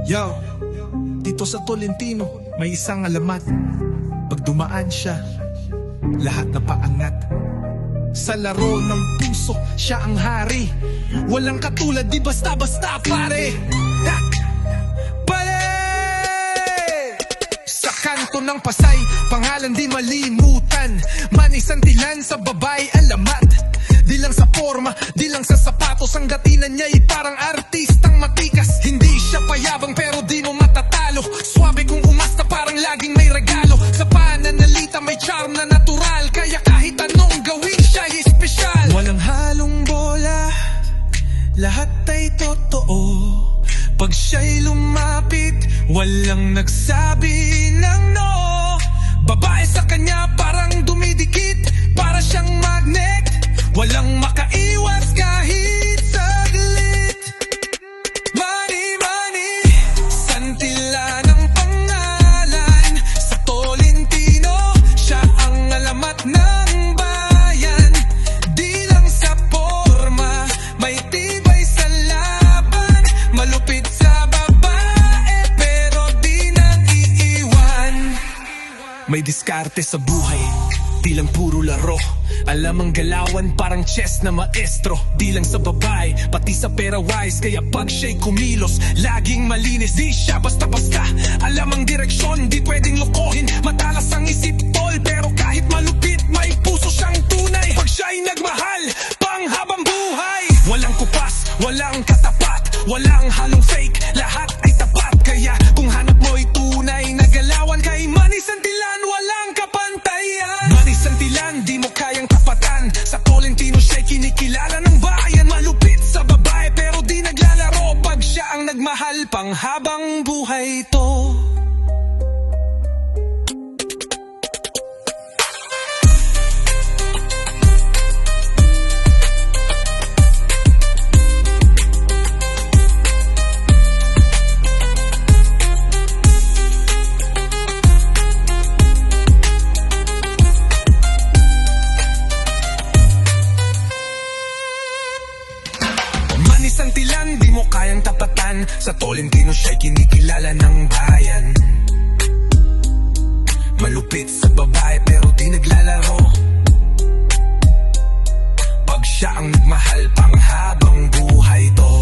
Yo, dito sa Tolentino, may isang alamat. Pag dumaan siya, lahat na paangat. Sa laro ng puso, siya ang hari. Walang katulad, di basta-basta pare. Ha! Pare! Sa kanto ng Pasay, pangalan di malimutan. Manisantilan sa babay alamat. Di lang sa forma, di lang sa sapatos. Ang datingan niya'y parang artistang matikas. Hindi siya payabang pero di mo matatalo. Swabe kung umasta parang laging may regalo. Sa pananalita may charm na natural. Kaya kahit anong gawin siya'y espesyal. Walang halong bola, lahat ay totoo. Pag siya'y lumapit, walang nagsabi ng no. Babae sa kanya parang dumidikit, para siyang magnet. Walang makaiwas kahit saglit. Money, money, santila ng pangalan. Sa Tolentino, siya ang alamat ng bayan. Di lang sa forma, may tibay sa laban. Malupit sa babae, pero di nang iiwan. May diskarte sa buhay, di lang puro laro. Alam ang galawan parang chess na maestro. Di lang sa babae, pati sa pera wise. Kaya pag siya'y kumilos, laging malinis. Di siya basta-basta, alam ang direksyon. Di pwedeng lokohin, matalas ang isip tol. Pero kahit malupit, may puso siyang tunay. Pag siya'y nagmahal, panghabang buhay. Walang kupas, walang katapat, walang halong fake, lahat ay tapat. Kaya kung hanap mo'y tunay na galawan, kay Manisantilan walang kapantayan. Manisantilan, di mo kayang tapatan. Sa Tolentino siya'y kinikilala ng bayan. Malupit sa babae pero di naglalaro. Pag siya ang nagmahal, panghabang buhay to. Manisantilan, di mo kayang tapatan. Sa Tolentino siya'y kinikilala ng bayan. Malupit sa babae pero di naglalaro. Pag siya ang nagmahal, panghabang buhay to.